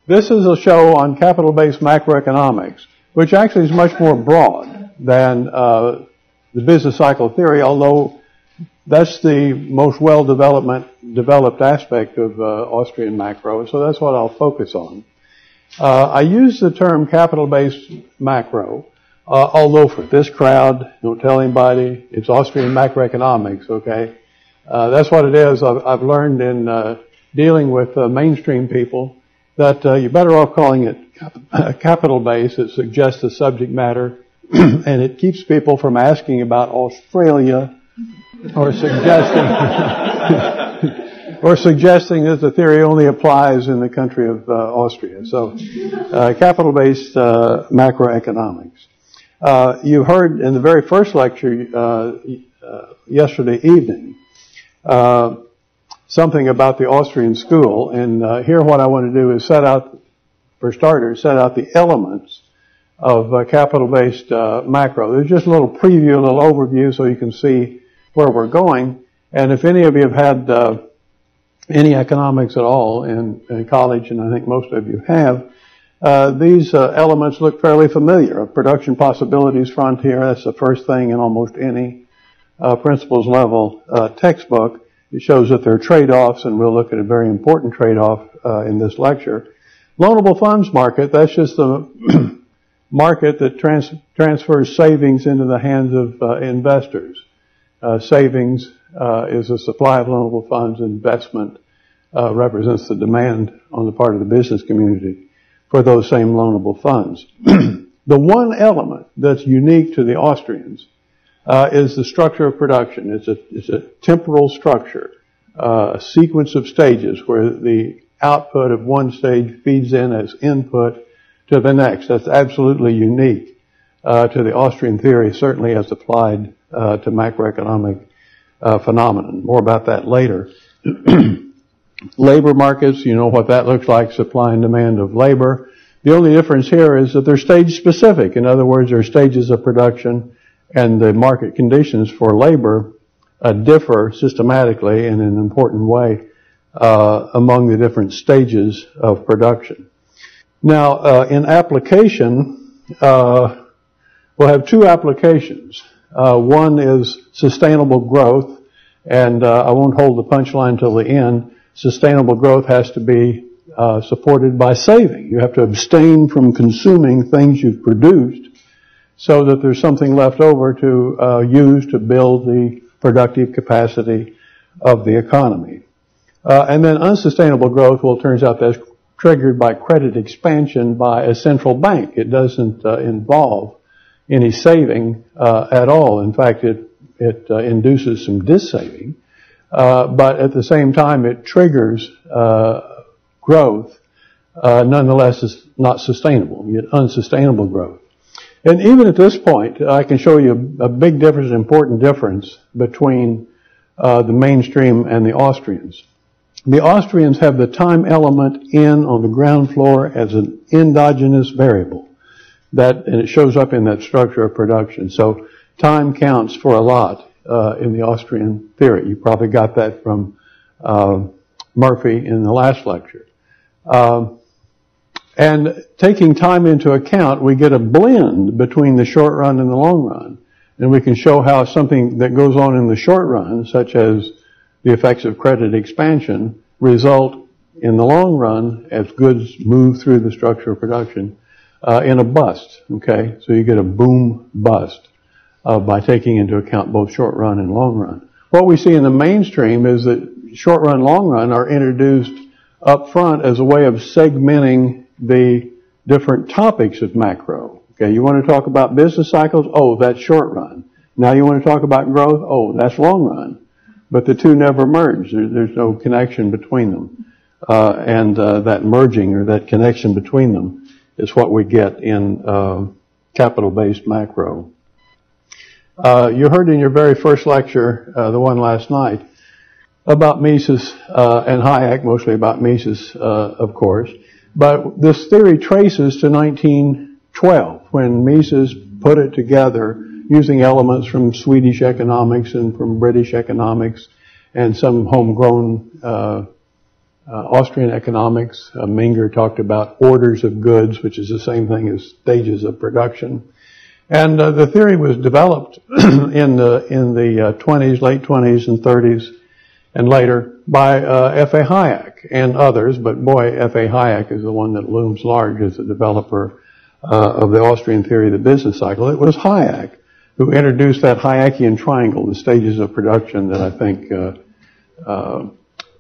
This is a show on capital-based macroeconomics, which actually is much more broad than the business cycle theory, although that's the most well-developed aspect of Austrian macro, so that's what I'll focus on. I use the term capital-based macro, although for this crowd, don't tell anybody, it's Austrian macroeconomics, okay? That's what it is. I've learned in dealing with mainstream people that you're better off calling it capital-based. It suggests the subject matter, and it keeps people from asking about Australia or suggesting that the theory only applies in the country of Austria. So, capital-based macroeconomics. You heard in the very first lecture yesterday evening something about the Austrian school, and here what I want to do is set out the elements of capital-based macro. There's just a little preview, a little overview, so you can see where we're going. And if any of you have had any economics at all in college, and I think most of you have, these elements look fairly familiar. A production possibilities frontier, that's the first thing in almost any principles level textbook. It shows that there are trade-offs, and we'll look at a very important trade-off in this lecture. Loanable funds market, that's just the market that transfers savings into the hands of investors. Savings is a supply of loanable funds. Investment represents the demand on the part of the business community for those same loanable funds. The one element that's unique to the Austrians is the structure of production. It's a temporal structure, a sequence of stages where the output of one stage feeds in as input to the next. That's absolutely unique to the Austrian theory, certainly as applied to macroeconomic phenomenon. More about that later. Labor markets, you know what that looks like, supply and demand of labor. The only difference here is that they're stage specific. In other words, there are stages of production, and the market conditions for labor differ systematically in an important way among the different stages of production. Now, in application, we'll have two applications. One is sustainable growth, and I won't hold the punchline till the end. Sustainable growth has to be supported by saving. You have to abstain from consuming things you've produced so that there's something left over to use to build the productive capacity of the economy. And then unsustainable growth, well, it turns out that's triggered by credit expansion by a central bank. It doesn't involve any saving at all. In fact, it induces some dissaving, but at the same time it triggers growth. Nonetheless, it's not sustainable. You get unsustainable growth. And even at this point, I can show you a big difference, an important difference between the mainstream and the Austrians. The Austrians have the time element on the ground floor as an endogenous variable. And it shows up in that structure of production. So time counts for a lot in the Austrian theory. You probably got that from Murphy in the last lecture. And taking time into account, we get a blend between the short run and the long run. And we can show how something that goes on in the short run, such as the effects of credit expansion, result in the long run as goods move through the structure of production in a bust. Okay, so you get a boom bust by taking into account both short run and long run. What we see in the mainstream is that short run, long run are introduced up front as a way of segmenting the different topics of macro. Okay, you want to talk about business cycles? Oh, that's short run. Now you want to talk about growth? Oh, that's long run. But the two never merge. There's no connection between them. And that merging or that connection between them is what we get in capital-based macro. You heard in your very first lecture, the one last night, about Mises and Hayek, mostly about Mises, of course. But this theory traces to 1912, when Mises put it together using elements from Swedish economics and from British economics and some homegrown Austrian Economics. Menger talked about orders of goods, which is the same thing as stages of production. And the theory was developed in the 20s, late 20s and 30s and later by F.A. Hayek and others, but boy, F.A. Hayek is the one that looms large as the developer of the Austrian theory of the business cycle. It was Hayek who introduced that Hayekian triangle, the stages of production that I think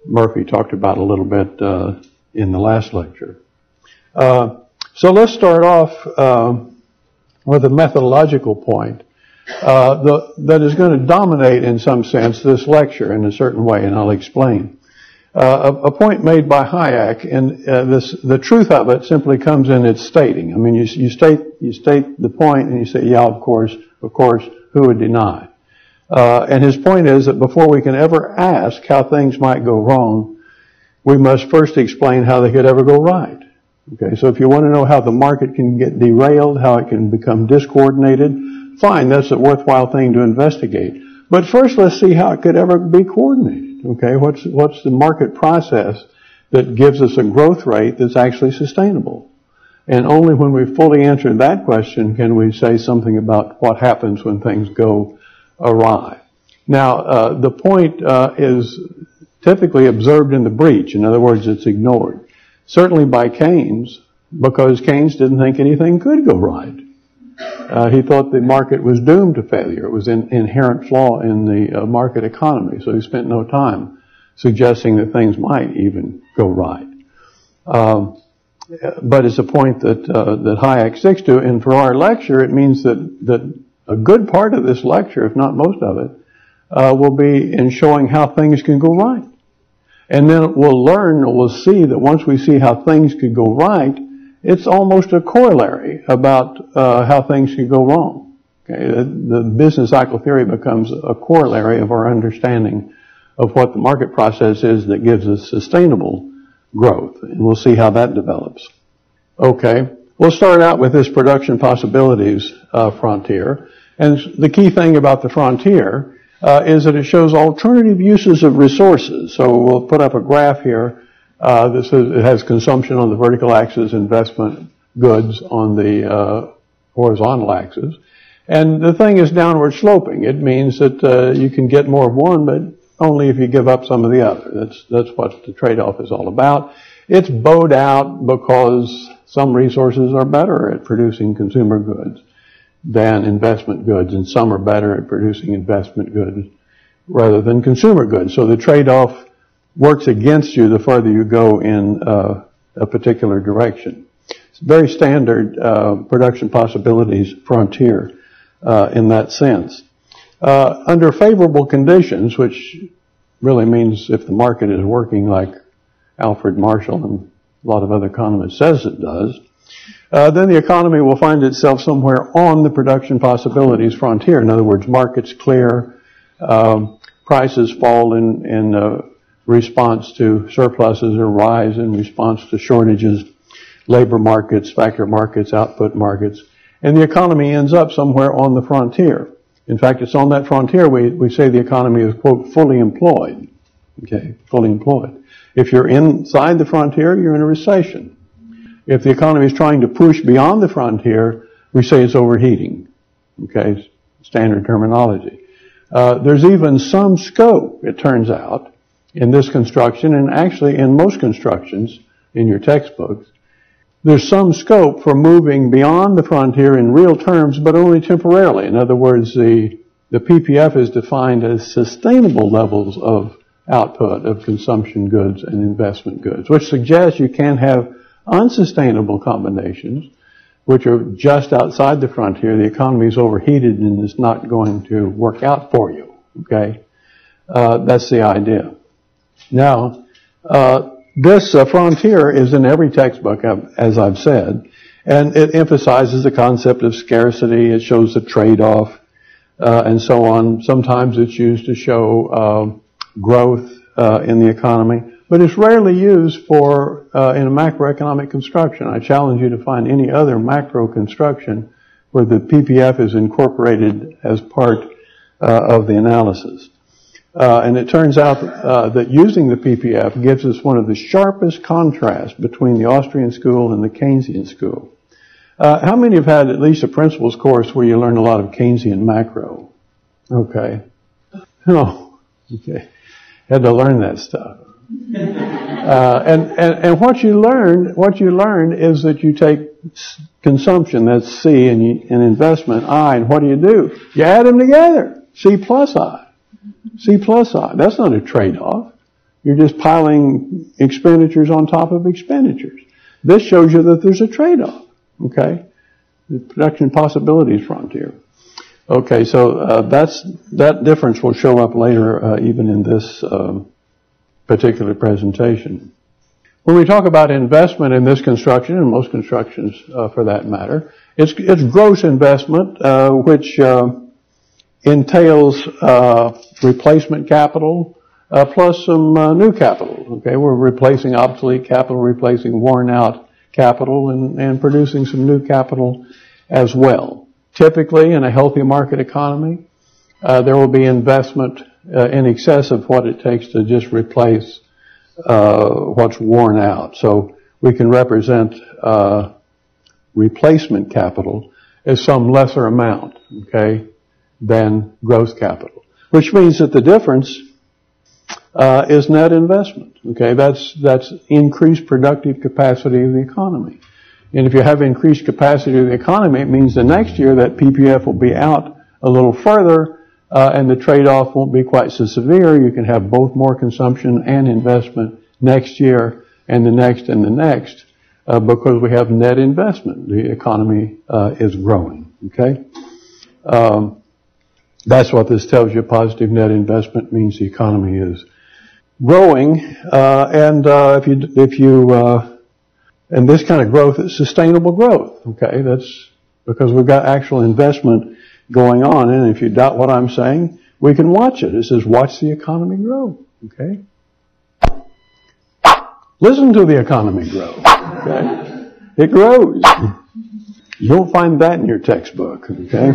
Murphy talked about a little bit in the last lecture. So let's start off with a methodological point that is going to dominate, in some sense, this lecture in a certain way, and I'll explain. A point made by Hayek, and the truth of it simply comes in its stating. I mean, you state the point, and you say, yeah, of course, who would deny? And his point is that before we can ever ask how things might go wrong, we must first explain how they could ever go right. Okay, so if you want to know how the market can get derailed, how it can become discoordinated, fine, that's a worthwhile thing to investigate. But first, let's see how it could ever be coordinated. Okay, what's the market process that gives us a growth rate that's actually sustainable? And only when we've fully answered that question can we say something about what happens when things go awry. Now, the point is typically observed in the breach. In other words, it's ignored. Certainly by Keynes, because Keynes didn't think anything could go right. He thought the market was doomed to failure. It was an inherent flaw in the market economy, so he spent no time suggesting that things might even go right. But it's a point that Hayek sticks to, and for our lecture, it means that a good part of this lecture, if not most of it, will be in showing how things can go right. And then we'll see that once we see how things could go right, it's almost a corollary about how things could go wrong. Okay? The business cycle theory becomes a corollary of our understanding of what the market process is that gives us sustainable growth. And we'll see how that develops. Okay, we'll start out with this production possibilities frontier. And the key thing about the frontier is that it shows alternative uses of resources. So we'll put up a graph here. It has consumption on the vertical axis, investment goods on the horizontal axis. And the thing is downward sloping. It means that you can get more of one, but only if you give up some of the other. That's what the trade-off is all about. It's bowed out because some resources are better at producing consumer goods than investment goods, and some are better at producing investment goods rather than consumer goods. So the trade-off works against you the further you go in a particular direction. It's very standard production possibilities frontier in that sense. Under favorable conditions, which really means if the market is working like Alfred Marshall and a lot of other economists says it does, then the economy will find itself somewhere on the production possibilities frontier. In other words, markets clear, prices fall in response to surpluses or rise in response to shortages, labor markets, factor markets, output markets, and the economy ends up somewhere on the frontier. In fact, it's on that frontier we say the economy is, quote, fully employed. Okay, fully employed. If you're inside the frontier, you're in a recession. If the economy is trying to push beyond the frontier, we say it's overheating. Okay, standard terminology. There's even some scope, it turns out, in this construction, and actually in most constructions in your textbooks, there's some scope for moving beyond the frontier in real terms, but only temporarily. In other words, the PPF is defined as sustainable levels of output of consumption goods and investment goods, which suggests you can have unsustainable combinations, which are just outside the frontier. The economy is overheated and is not going to work out for you. Okay, that's the idea. Now, this frontier is in every textbook, as I've said, and it emphasizes the concept of scarcity. It shows the trade-off, and so on. Sometimes it's used to show growth in the economy, but it's rarely used for in a macroeconomic construction. I challenge you to find any other macro construction where the PPF is incorporated as part of the analysis. And it turns out that using the PPF gives us one of the sharpest contrasts between the Austrian school and the Keynesian school. How many have had at least a principles course where you learn a lot of Keynesian macro? Okay. Oh, okay. Had to learn that stuff. And what you learn is that you take consumption, that's C, and investment, I, and what do? You add them together. C plus I. C plus I. That's not a trade-off. You're just piling expenditures on top of expenditures. This shows you that there's a trade-off. Okay? The production possibilities frontier. Okay, so that difference will show up later, even in this particular presentation. When we talk about investment in this construction, and most constructions for that matter, it's gross investment, which entails replacement capital plus some new capital. Okay, we're replacing obsolete capital, replacing worn out capital, and producing some new capital as well. Typically, in a healthy market economy, there will be investment in excess of what it takes to just replace what's worn out. So we can represent replacement capital as some lesser amount, okay, than growth capital, which means that the difference is net investment. Okay, that's increased productive capacity of the economy. And if you have increased capacity of the economy, it means the next year that PPF will be out a little further, and the trade-off won't be quite so severe. You can have both more consumption and investment next year and the next and the next, because we have net investment. The economy is growing. Okay, that's what this tells you. Positive net investment means the economy is growing, and and this kind of growth is sustainable growth. Okay, that's because we've got actual investment going on, and if you doubt what I'm saying, we can watch it. It says, watch the economy grow. Okay? Listen to the economy grow. Okay? It grows. You don't find that in your textbook. Okay?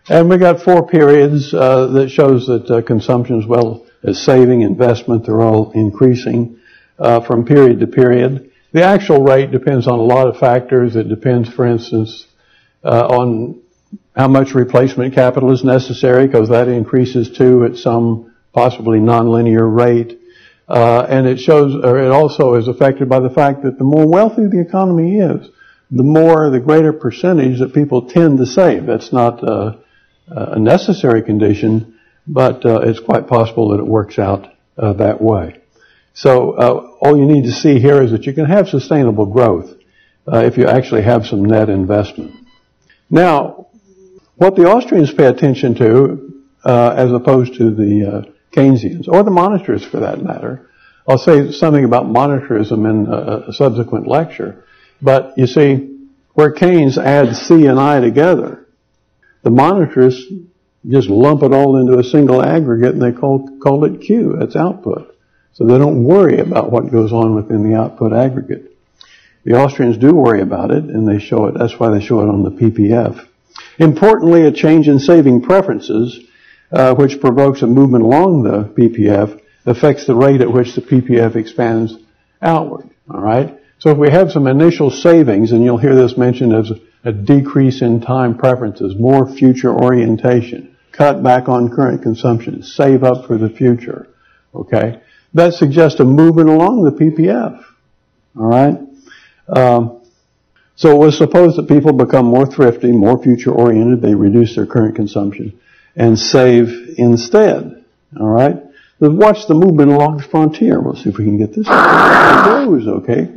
And we got 4 periods that shows that consumption as well as saving, investment, they're all increasing from period to period. The actual rate depends on a lot of factors. It depends, for instance, on how much replacement capital is necessary, because that increases too at some possibly nonlinear rate. And it also is affected by the fact that the more wealthy the economy is, the greater percentage that people tend to save. That's not a necessary condition, but it's quite possible that it works out that way. So all you need to see here is that you can have sustainable growth if you actually have some net investment. Now, what the Austrians pay attention to, as opposed to the Keynesians, or the monetarists for that matter, I'll say something about monetarism in a subsequent lecture, but you see, where Keynes adds C and I together, the monetarists just lump it all into a single aggregate and they call it Q, that's output. So they don't worry about what goes on within the output aggregate. The Austrians do worry about it, and they show it. That's why they show it on the PPF. Importantly, a change in saving preferences, which provokes a movement along the PPF, affects the rate at which the PPF expands outward. All right? So if we have some initial savings, and you'll hear this mentioned as a decrease in time preferences, more future orientation, cut back on current consumption, save up for the future. Okay? That suggests a movement along the PPF. All right? So it was supposed that people become more thrifty, more future-oriented. They reduce their current consumption and save instead. All right? So watch the movement along the frontier. We'll see if we can get this. It goes, okay?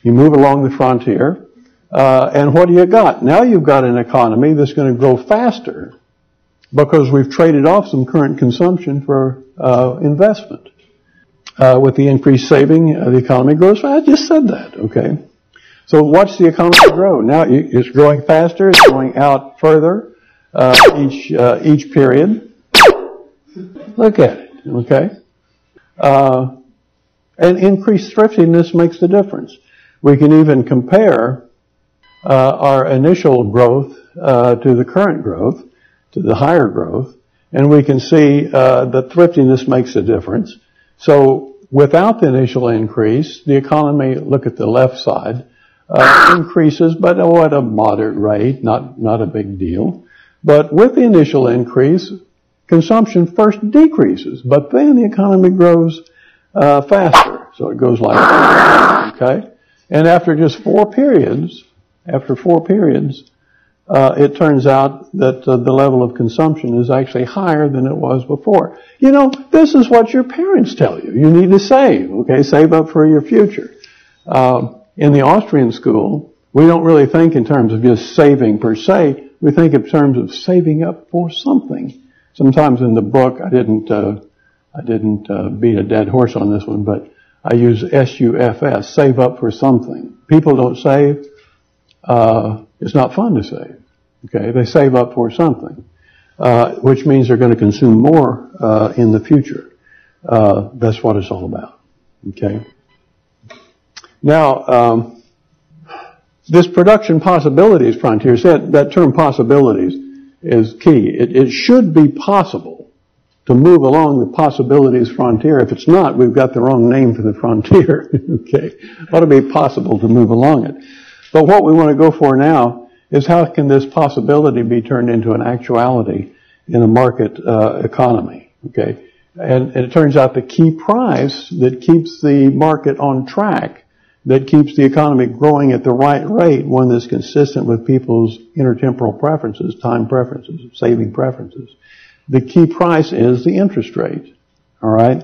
You move along the frontier, and what do you got? Now you've got an economy that's going to grow faster because we've traded off some current consumption for investment. With the increased saving, the economy grows. I just said that, okay? So watch the economy grow. Now it's growing faster. It's going out further each period. Look at it, okay? And increased thriftiness makes the difference. We can even compare our initial growth to the current growth, to the higher growth, And we can see that thriftiness makes a difference. So without the initial increase, the economy, look at the left side, increases, but at a moderate rate, not a big deal. But with the initial increase, consumption first decreases, but then the economy grows faster. So it goes like that, okay? And after just 4 periods, it turns out that the level of consumption is actually higher than it was before. You know, this is what your parents tell you. You need to save, okay? Save up for your future. In the Austrian school, we don't really think in terms of just saving per se. We think in terms of saving up for something. Sometimes in the book, I didn't beat a dead horse on this one, but I use SUFS, save up for something. People don't save. It's not fun to save. Okay, they save up for something, which means they're going to consume more in the future. That's what it's all about. Okay. Now, this production possibilities frontier, that term possibilities is key. It should be possible to move along the possibilities frontier. If it's not, we've got the wrong name for the frontier. Okay, it ought to be possible to move along it. But what we want to go for now is how can this possibility be turned into an actuality in a market economy, okay? And it turns out the key price that keeps the market on track, that keeps the economy growing at the right rate, one that's consistent with people's intertemporal preferences, time preferences, saving preferences. The key price is the interest rate, all right?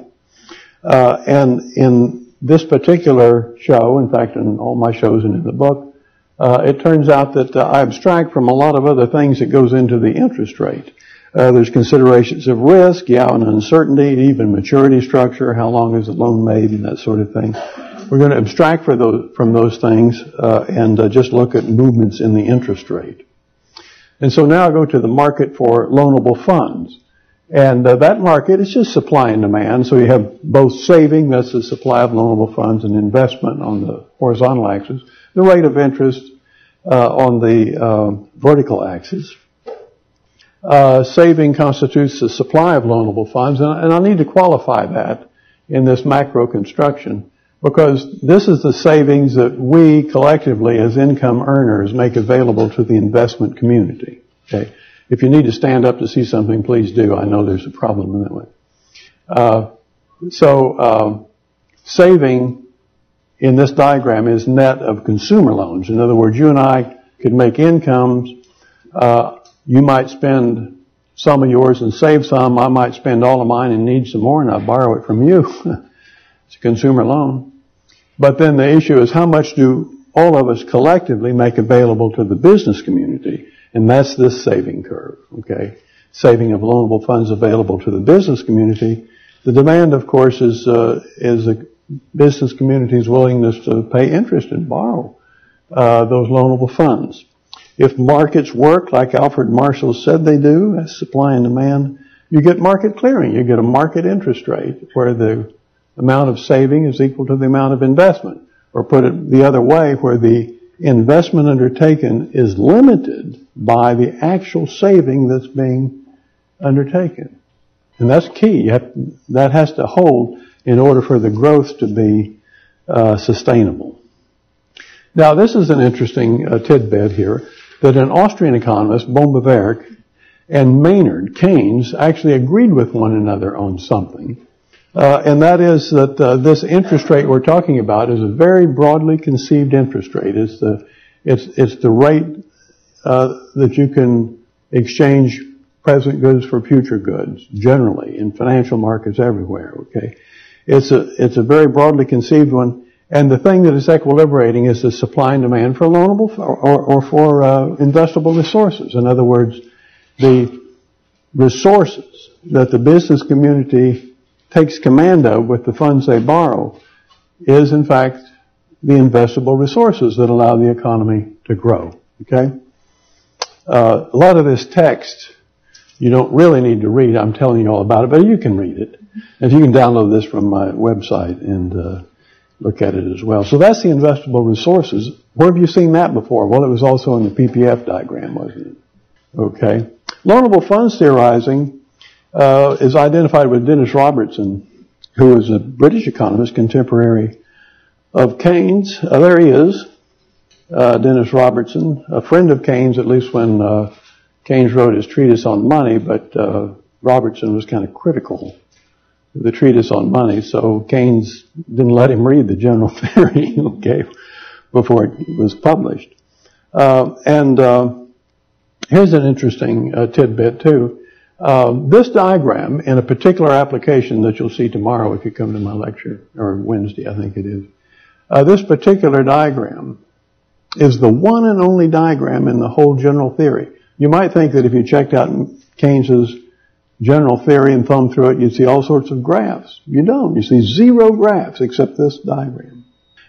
And in this particular show, in fact, in all my shows and in the book, it turns out that I abstract from a lot of other things that goes into the interest rate. There's considerations of risk, and uncertainty, even maturity structure, how long is the loan made, and that sort of thing. We're going to abstract from those things and just look at movements in the interest rate. And so now I go to the market for loanable funds. And that market is just supply and demand. So you have both saving, that's the supply of loanable funds, and investment on the horizontal axis. The rate of interest on the vertical axis. Saving constitutes the supply of loanable funds, and I need to qualify that in this macro construction because this is the savings that we collectively as income earners make available to the investment community. Okay, if you need to stand up to see something, please do. I know there's a problem in that way. Saving in this diagram is net of consumer loans. In other words, you and I could make incomes. You might spend some of yours and save some. I might spend all of mine and need some more, and I borrow it from you. It's a consumer loan. But then the issue is how much do all of us collectively make available to the business community? And that's this saving curve, okay? Saving of loanable funds available to the business community. The demand, of course, is the business community's willingness to pay interest and borrow those loanable funds. If markets work like Alfred Marshall said they do, as supply and demand, you get market clearing. You get a market interest rate where the amount of saving is equal to the amount of investment. Or put it the other way, where the investment undertaken is limited by the actual saving that's being undertaken. And that's key. That has to hold in order for the growth to be sustainable. Now, this is an interesting tidbit here, that an Austrian economist, Böhm-Bawerk, and Maynard Keynes actually agreed with one another on something. And that is that this interest rate we're talking about is a very broadly conceived interest rate. It's the rate that you can exchange present goods for future goods, generally, in financial markets everywhere, okay? It's a very broadly conceived one. And the thing that is equilibrating is the supply and demand for loanable or for investable resources. In other words, the resources that the business community takes command of with the funds they borrow is, in fact, the investable resources that allow the economy to grow. Okay? A lot of this text you don't really need to read. I'm telling you all about it, but you can read it. And you can download this from my website and look at it as well. So that's the investable resources. Where have you seen that before? Well, it was also in the PPF diagram, wasn't it? Okay. Loanable funds theorizing is identified with Dennis Robertson, who was a British economist, contemporary of Keynes. There he is, Dennis Robertson, a friend of Keynes, at least when Keynes wrote his treatise on money, but Robertson was kind of critical of the treatise on money, so Keynes didn't let him read the general theory, okay, before it was published. Here's an interesting tidbit, too. This diagram, in a particular application that you'll see tomorrow if you come to my lecture, or Wednesday, I think it is, this particular diagram is the one and only diagram in the whole general theory. You might think that if you checked out Keynes's general theory and thumbed through it, you'd see all sorts of graphs. You don't. You see 0 graphs except this diagram.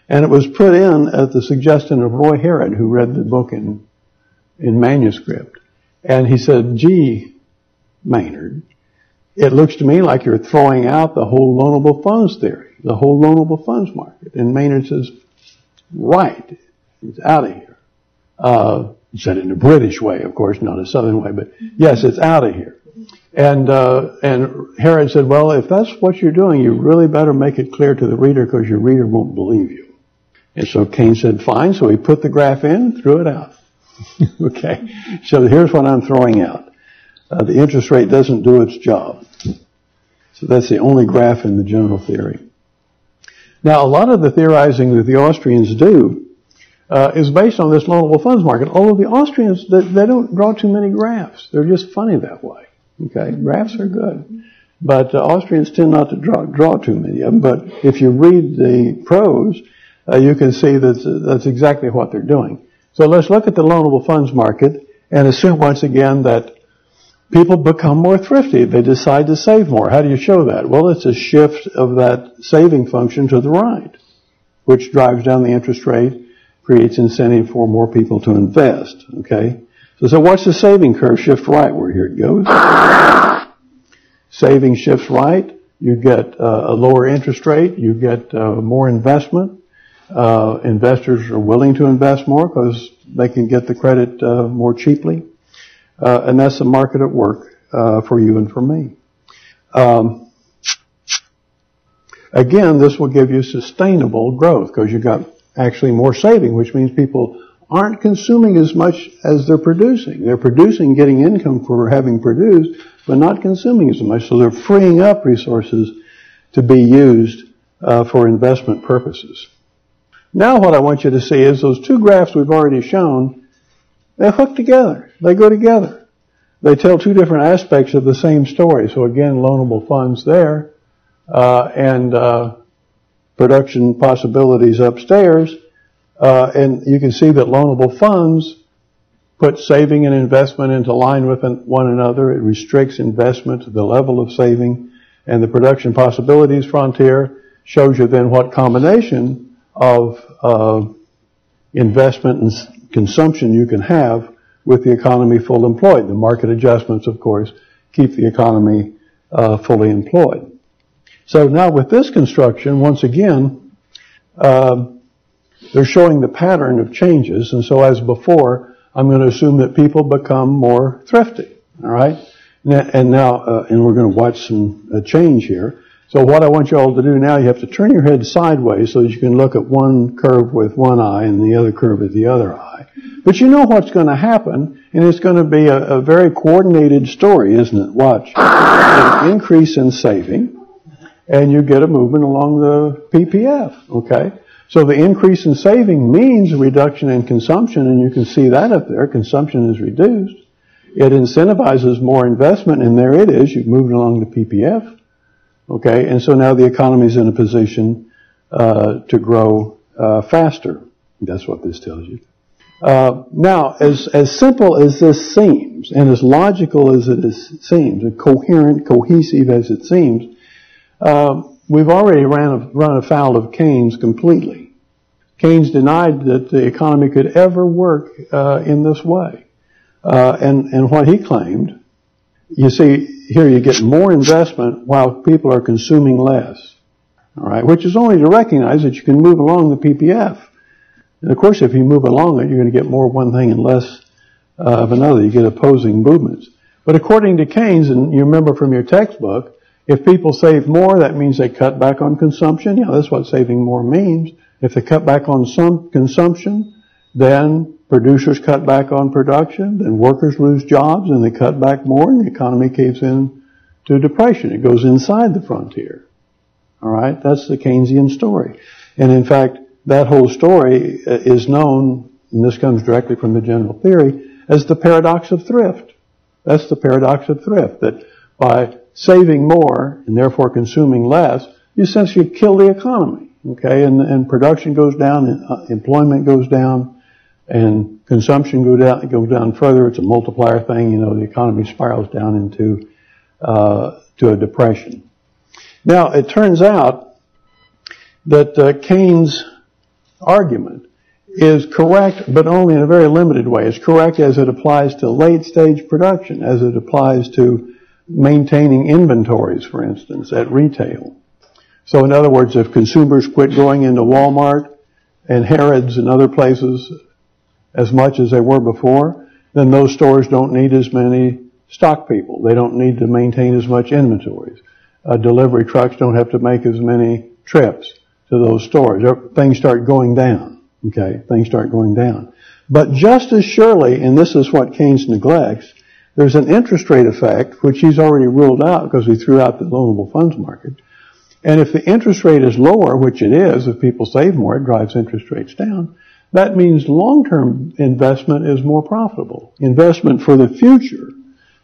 And it was put in at the suggestion of Roy Harrod, who read the book in manuscript. And he said, gee, Maynard, it looks to me like you're throwing out the whole loanable funds theory, the whole loanable funds market. And Maynard says, right, it's out of here. He said it in a British way, of course, not a Southern way, but yes, it's out of here. And Harrod said, well, if that's what you're doing, you really better make it clear to the reader because your reader won't believe you. And so Keynes said, fine. So he put the graph in, threw it out. Okay. So here's what I'm throwing out. The interest rate doesn't do its job. So that's the only graph in the general theory. Now, a lot of the theorizing that the Austrians do is based on this loanable funds market. Although the Austrians, they don't draw too many graphs. They're just funny that way. Okay, graphs are good. But Austrians tend not to draw too many of them. But if you read the prose, you can see that's exactly what they're doing. So let's look at the loanable funds market and assume once again that people become more thrifty. They decide to save more. How do you show that? Well, it's a shift of that saving function to the right, which drives down the interest rate, creates incentive for more people to invest. Okay? So watch the saving curve shift right where here it goes. Saving shifts right. You get a lower interest rate. You get more investment. Investors are willing to invest more because they can get the credit more cheaply. And that's the market at work for you and for me. Again, this will give you sustainable growth because you got actually more saving, which means people aren't consuming as much as they're producing. They're producing, getting income for having produced, but not consuming as much. So they're freeing up resources to be used for investment purposes. Now what I want you to see is those two graphs we've already shown, they hook together. They go together. They tell two different aspects of the same story. So again, loanable funds there, and production possibilities upstairs. And you can see that loanable funds put saving and investment into line with one another. It restricts investment to the level of saving. And the production possibilities frontier shows you then what combination of investment and consumption you can have with the economy full employed. The market adjustments, of course, keep the economy fully employed. So now with this construction, once again, they're showing the pattern of changes. And so as before, I'm going to assume that people become more thrifty. All right? And we're going to watch some change here. So what I want you all to do now, you have to turn your head sideways so that you can look at one curve with one eye and the other curve with the other eye. But you know what's going to happen, and it's going to be a very coordinated story, isn't it? Watch. An increase in saving, and you get a movement along the PPF, okay? So the increase in saving means a reduction in consumption, and you can see that up there. Consumption is reduced. It incentivizes more investment, and there it is. You've moved along the PPF. Okay, and so now the economy is in a position to grow faster. That's what this tells you. Now, as simple as this seems, and as logical as it seems, and coherent, cohesive as it seems, we've already run afoul of Keynes completely. Keynes denied that the economy could ever work in this way. And what he claimed, you see, here you get more investment while people are consuming less. All right, which is only to recognize that you can move along the PPF. And of course, if you move along it, you're going to get more of one thing and less of another. You get opposing movements. But according to Keynes, and you remember from your textbook, if people save more, that means they cut back on consumption. Yeah, that's what saving more means. If they cut back on some consumption, then producers cut back on production, then workers lose jobs, and they cut back more, and the economy caves in to depression. It goes inside the frontier. All right? That's the Keynesian story. And in fact, that whole story is known, and this comes directly from the general theory, as the paradox of thrift. That's the paradox of thrift, that by saving more and therefore consuming less, you essentially kill the economy. Okay? And production goes down, and employment goes down, and consumption goes down further. It's a multiplier thing. You know, the economy spirals down into to a depression. Now, it turns out that Keynes' argument is correct, but only in a very limited way. It's correct as it applies to late-stage production, as it applies to maintaining inventories, for instance, at retail. So, in other words, if consumers quit going into Walmart and Harrods and other places as much as they were before, then those stores don't need as many stock people. They don't need to maintain as much inventories. Delivery trucks don't have to make as many trips to those stores. Things start going down. Okay, things start going down. But just as surely, and this is what Keynes neglects, there's an interest rate effect, which he's already ruled out because he threw out the loanable funds market. And if the interest rate is lower, which it is, if people save more, it drives interest rates down. That means long-term investment is more profitable. Investment for the future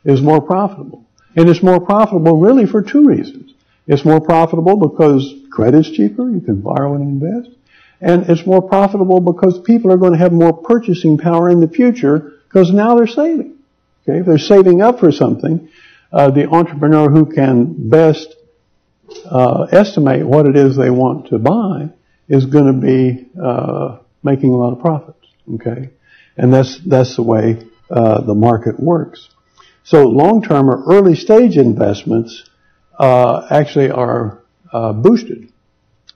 is more profitable. And it's more profitable really for two reasons. It's more profitable because credit's cheaper, you can borrow and invest. And it's more profitable because people are going to have more purchasing power in the future because now they're saving. Okay, if they're saving up for something, the entrepreneur who can best estimate what it is they want to buy is going to be making a lot of profits. Okay, and that's the way the market works. So long-term or early-stage investments actually are boosted.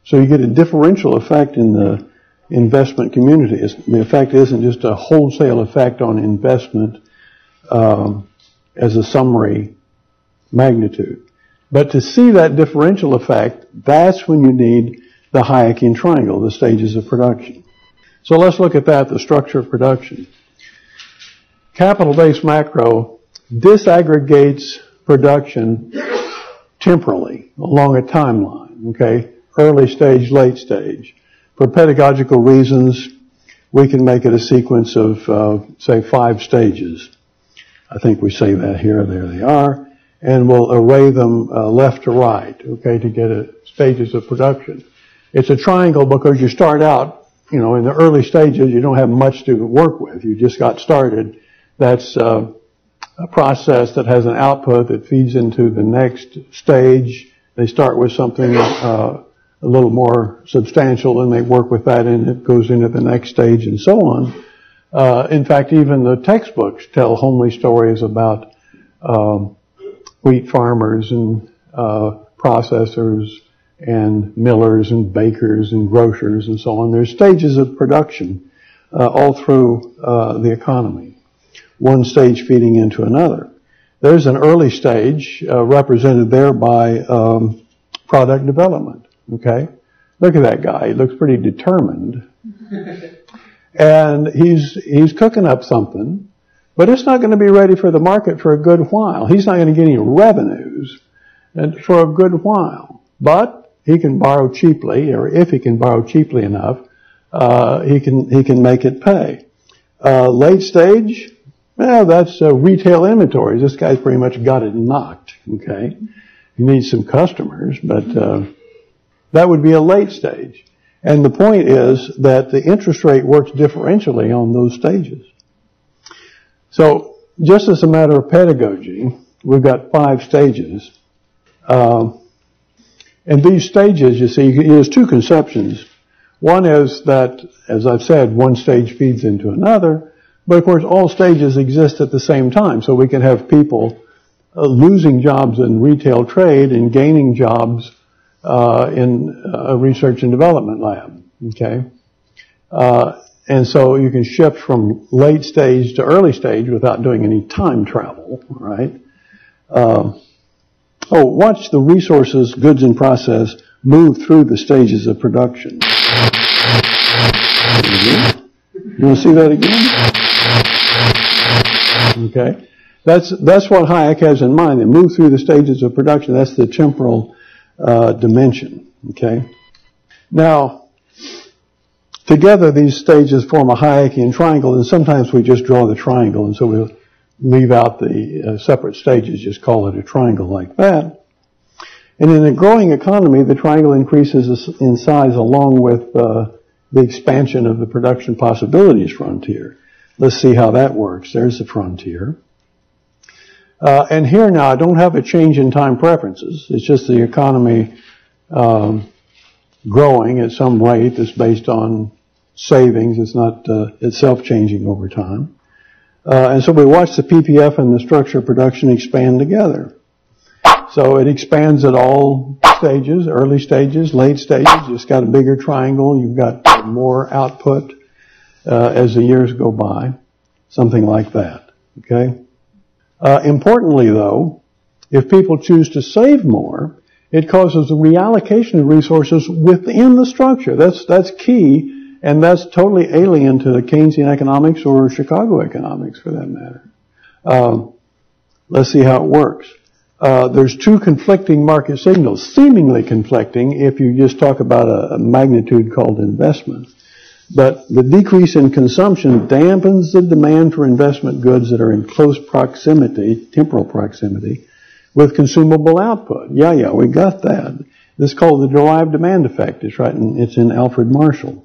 So you get a differential effect in the investment community. The effect isn't just a wholesale effect on investment as a summary magnitude. But to see that differential effect, that's when you need the Hayekian triangle, the stages of production. So let's look at that, the structure of production. Capital-based macro disaggregates production temporally along a timeline, okay? Early stage, late stage. For pedagogical reasons, we can make it a sequence of, say, 5 stages. I think we say that here. There they are. And we'll array them left to right, okay, to get stages of production. It's a triangle because you start out, you know, in the early stages, you don't have much to work with. You just got started. That's a process that has an output that feeds into the next stage. They start with something a little more substantial, and they work with that, and it goes into the next stage, and so on. In fact, even the textbooks tell homely stories about wheat farmers and processors and millers and bakers and grocers and so on. There's stages of production all through the economy, one stage feeding into another. There's an early stage represented there by product development. Okay? Look at that guy. He looks pretty determined. And he's cooking up something, but it's not going to be ready for the market for a good while. He's not going to get any revenues for a good while. But he can borrow cheaply, or if he can borrow cheaply enough, he can make it pay. Late stage, well, that's retail inventories. This guy's pretty much got it knocked. Okay? He needs some customers, but that would be a late stage. And the point is that the interest rate works differentially on those stages. So, just as a matter of pedagogy, we've got 5 stages. And these stages, you see, there's 2 conceptions. One is that, as I've said, one stage feeds into another, but of course all stages exist at the same time. So we can have people losing jobs in retail trade and gaining jobs in a research and development lab, okay? And so you can shift from late stage to early stage without doing any time travel, right? Watch the resources, goods, and process move through the stages of production. You want to see that again? Okay. That's what Hayek has in mind. They move through the stages of production. That's the temporal dimension. Okay. Now, together these stages form a Hayekian triangle, and sometimes we just draw the triangle, and so we'll leave out the separate stages, just call it a triangle like that. And in a growing economy, the triangle increases in size along with the expansion of the production possibilities frontier. Let's see how that works. There's the frontier. And here now, I don't have a change in time preferences. It's just the economy growing at some rate that's based on savings. It's not itself changing over time. And so we watch the PPF and the structure of production expand together. So it expands at all stages, early stages, late stages. It's got a bigger triangle. You've got more output as the years go by, something like that. Okay. Importantly, though, if people choose to save more, it causes a reallocation of resources within the structure. That's key, and that's totally alien to Keynesian economics or Chicago economics, for that matter. Let's see how it works. There's two conflicting market signals, seemingly conflicting if you just talk about a magnitude called investment. But the decrease in consumption dampens the demand for investment goods that are in close proximity, temporal proximity, with consumable output. Yeah, we got that. This is called the derived demand effect. It's in Alfred Marshall.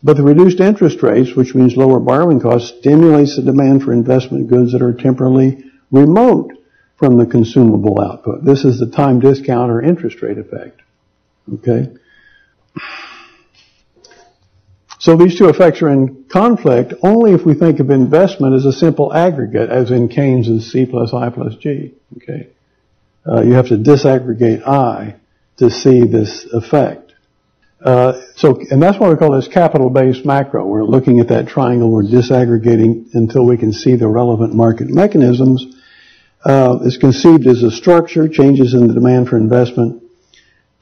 But the reduced interest rates, which means lower borrowing costs, stimulates the demand for investment goods that are temporally remote from the consumable output. This is the time discount or interest rate effect. Okay? So these two effects are in conflict only if we think of investment as a simple aggregate, as in Keynes's C plus I plus G. Okay? You have to disaggregate I to see this effect. And that's why we call this capital-based macro. We're looking at that triangle, we're disaggregating until we can see the relevant market mechanisms. It's conceived as a structure. Changes in the demand for investment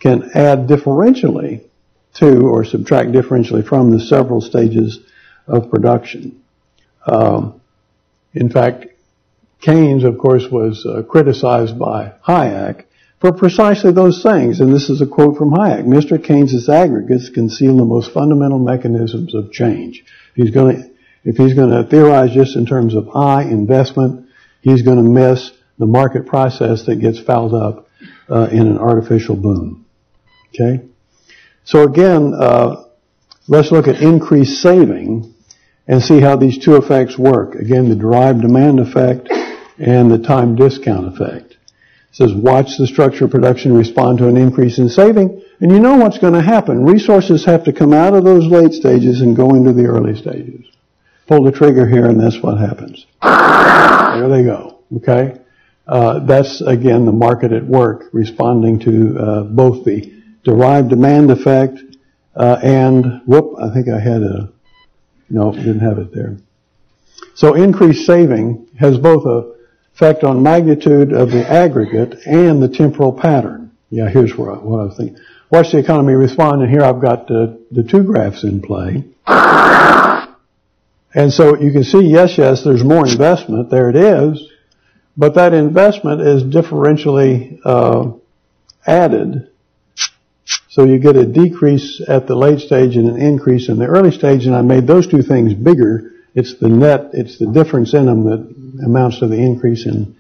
can add differentially to or subtract differentially from the several stages of production. In fact, Keynes, of course, was criticized by Hayek for precisely those things. And this is a quote from Hayek. Mr. Keynes's aggregates conceal the most fundamental mechanisms of change. If he's going to theorize just in terms of investment, he's going to miss the market process that gets fouled up in an artificial boom. Okay? So again, let's look at increased saving and see how these two effects work. Again, the derived demand effect and the time discount effect. It says, watch the structure of production respond to an increase in saving, and you know what's going to happen. Resources have to come out of those late stages and go into the early stages. Pull the trigger here, and that's what happens. There they go. Okay? That's, again, the market at work, responding to both the derived demand effect and, I think I had no, didn't have it there. So increased saving has both an effect on magnitude of the aggregate and the temporal pattern. Yeah, here's what I was thinking. Watch the economy respond, and here I've got the two graphs in play. And so you can see, yes, there's more investment. There it is. But that investment is differentially added. So you get a decrease at the late stage and an increase in the early stage, and I made those two things bigger. It's the net, it's the difference in them that amounts to the increase in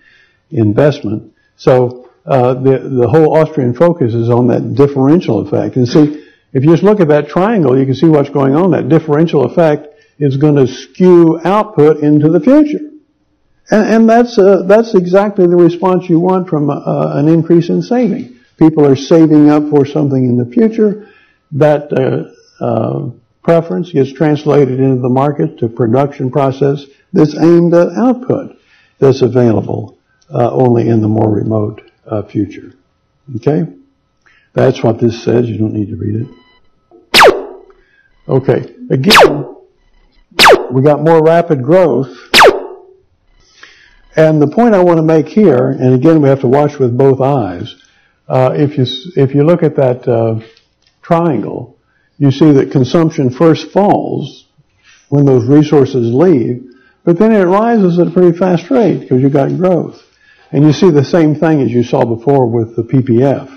investment. So the whole Austrian focus is on that differential effect. And see, if you just look at that triangle, you can see what's going on. That differential effect is going to skew output into the future. And that's exactly the response you want from an increase in saving. People are saving up for something in the future. That preference gets translated into the market to production process that's aimed at output that's available only in the more remote future. Okay? That's what this says. You don't need to read it. Okay. Again, we got more rapid growth. And the point I want to make here, and again we have to watch with both eyes, if you look at that triangle, you see that consumption first falls when those resources leave, but then it rises at a pretty fast rate because you've got growth. And you see the same thing as you saw before with the PPF.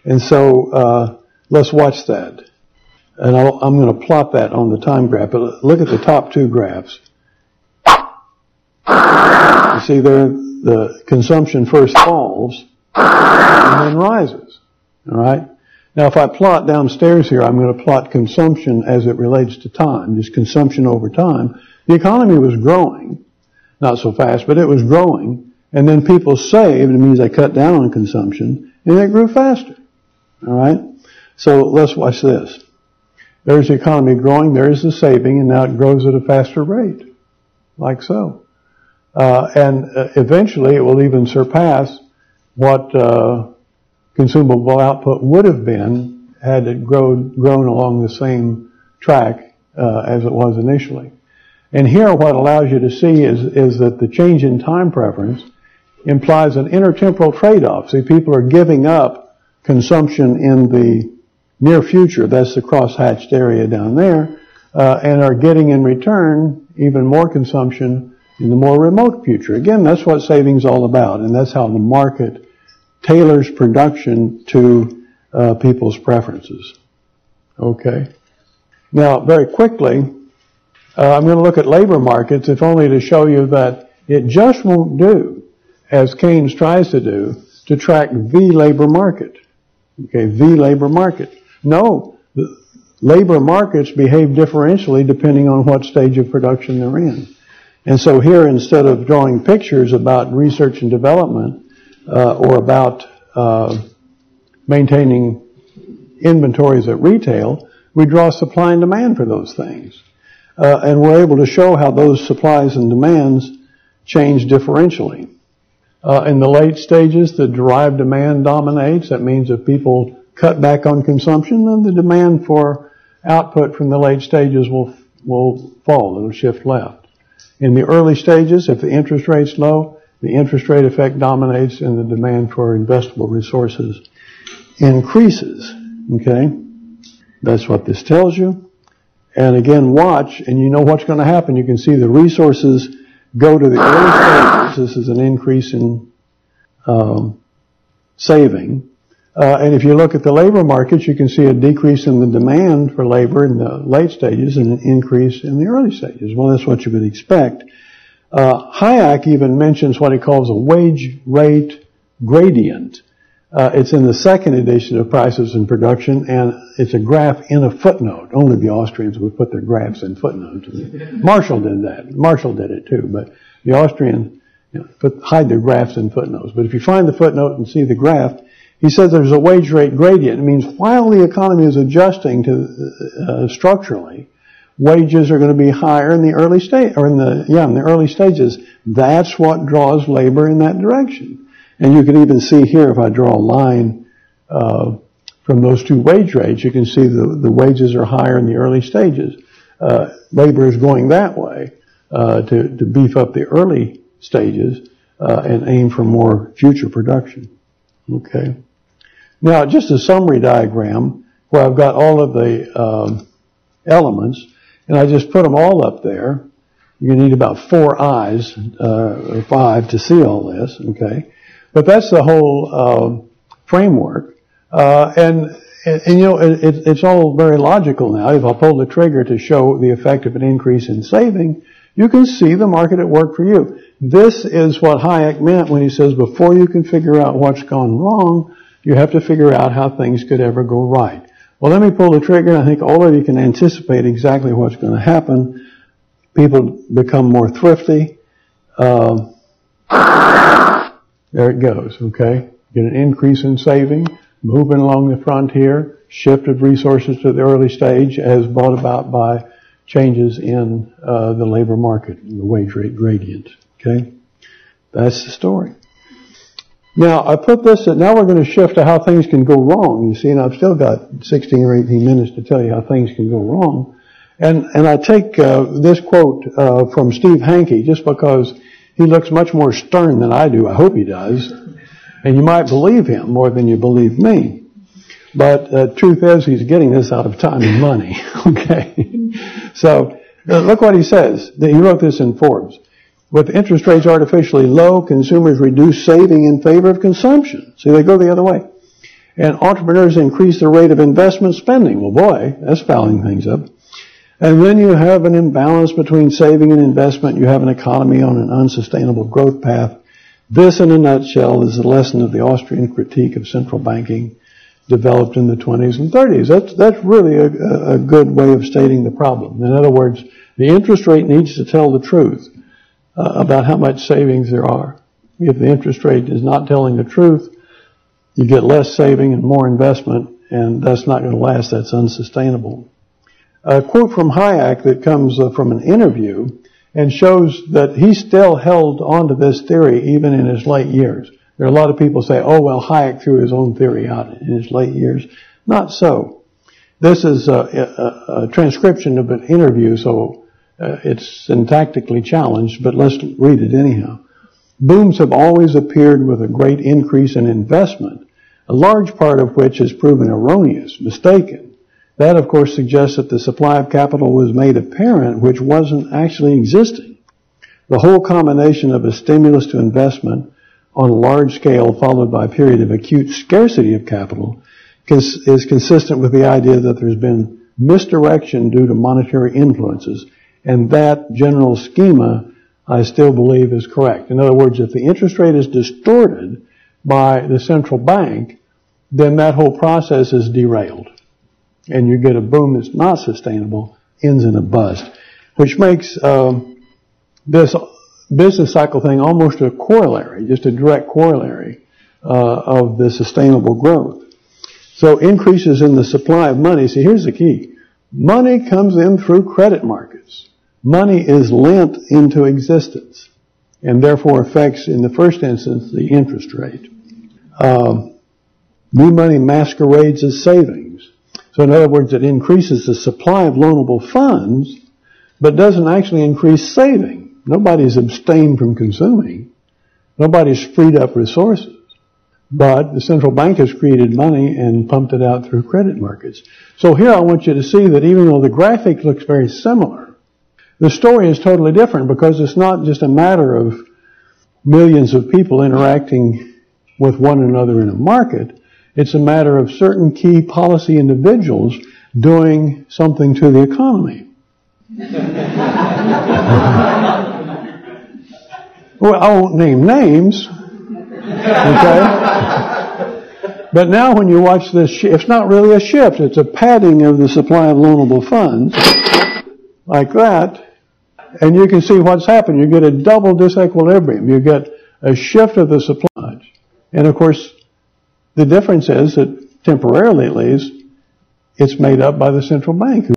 And so let's watch that. And I'm going to plot that on the time graph. But look at the top two graphs. You see there, the consumption first falls and then rises. All right? Now, if I plot downstairs here, I'm going to plot consumption as it relates to time, just consumption over time. The economy was growing, not so fast, but it was growing. And then people saved, it means they cut down on consumption, and it grew faster. All right? So let's watch this. There's the economy growing, there's the saving, and now it grows at a faster rate, like so. And eventually it will even surpass what consumable output would have been had it grown along the same track as it was initially. And here what allows you to see is that the change in time preference implies an intertemporal trade-off. See, people are giving up consumption in the near future, that's the cross-hatched area down there, and are getting in return even more consumption in the more remote future. Again, that's what saving's all about, and that's how the market tailors production to people's preferences. Okay. Now, very quickly, I'm going to look at labor markets, if only to show you that it just won't do, as Keynes tries to do, to track the labor market. Okay, the labor market. No, the labor markets behave differentially depending on what stage of production they're in. And so here, instead of drawing pictures about research and development, or about maintaining inventories at retail, we draw supply and demand for those things. And we're able to show how those supplies and demands change differentially. In the late stages, the derived demand dominates. That means if people cut back on consumption, then the demand for output from the late stages will fall. It'll shift left. In the early stages, if the interest rate's low, the interest rate effect dominates and the demand for investable resources increases. Okay? That's what this tells you. And again, watch, and you know what's going to happen. You can see the resources go to the early stages. This is an increase in saving. And if you look at the labor markets, you can see a decrease in the demand for labor in the late stages and an increase in the early stages. Well, that's what you would expect. Hayek even mentions what he calls a wage rate gradient. It's in the second edition of Prices and Production, and it's a graph in a footnote. Only the Austrians would put their graphs in footnotes. Marshall did that. Marshall did it too, but the Austrians hide their graphs in footnotes. But if you find the footnote and see the graph, he says there's a wage rate gradient. It means while the economy is adjusting to structurally, wages are going to be higher in the early stage, or in the early stages. That's what draws labor in that direction. And you can even see here, if I draw a line from those two wage rates, you can see the wages are higher in the early stages. Labor is going that way to beef up the early stages and aim for more future production. Okay. Now, just a summary diagram where I've got all of the elements, and I just put them all up there. You need about 4 eyes or 5 to see all this. Okay. But that's the whole framework, and you know it's all very logical now. If I pull the trigger to show the effect of an increase in saving, you can see the market at work for you. This is what Hayek meant when he says before you can figure out what's gone wrong, you have to figure out how things could ever go right. Well, let me pull the trigger, and I think all of you can anticipate exactly what's going to happen. People become more thrifty. There it goes, okay? Get an increase in saving, moving along the frontier, shift of resources to the early stage as brought about by changes in the labor market, the wage rate gradient, okay? That's the story. Now, I put this, now we're going to shift to how things can go wrong, you see, and I've still got 16 or 18 minutes to tell you how things can go wrong. And I take this quote from Steve Hanke just because he looks much more stern than I do. I hope he does. And you might believe him more than you believe me. But truth is, he's getting this out of time and money. Okay? So look what he says. He wrote this in Forbes. With interest rates artificially low, consumers reduce saving in favor of consumption. See, they go the other way. And entrepreneurs increase the rate of investment spending. Well, boy, that's fouling things up. And then you have an imbalance between saving and investment. You have an economy on an unsustainable growth path. This, in a nutshell, is the lesson of the Austrian critique of central banking developed in the 20s and 30s. That's really a good way of stating the problem. In other words, the interest rate needs to tell the truth about how much savings there are. If the interest rate is not telling the truth, you get less saving and more investment, and that's not going to last. That's unsustainable. A quote from Hayek that comes from an interview and shows that he still held on to this theory even in his late years. There are a lot of people say, oh, well, Hayek threw his own theory out in his late years. Not so. This is a transcription of an interview, so it's syntactically challenged, but let's read it anyhow. Booms have always appeared with a great increase in investment, a large part of which has proven erroneous, mistaken. That, of course, suggests that the supply of capital was made apparent, which wasn't actually existing. The whole combination of a stimulus to investment on a large scale followed by a period of acute scarcity of capital is consistent with the idea that there's been misdirection due to monetary influences, and that general schema I still believe is correct. In other words, if the interest rate is distorted by the central bank, then that whole process is derailed. And you get a boom that's not sustainable, ends in a bust, which makes this business cycle thing almost a corollary, just a direct corollary of the sustainable growth. So increases in the supply of money. See, here's the key. Money comes in through credit markets. Money is lent into existence and therefore affects, in the first instance, the interest rate. New money masquerades as savings. So in other words, it increases the supply of loanable funds, but doesn't actually increase saving. Nobody's abstained from consuming. Nobody's freed up resources. But the central bank has created money and pumped it out through credit markets. So here I want you to see that even though the graphic looks very similar, the story is totally different because it's not just a matter of millions of people interacting with one another in a market. It's a matter of certain key policy individuals doing something to the economy. Well, I won't name names, okay? But now when you watch this, it's not really a shift. It's a padding of the supply of loanable funds, like that. And you can see what's happened. You get a double disequilibrium. You get a shift of the supply. And of course, the difference is that temporarily at least, it's made up by the central bank,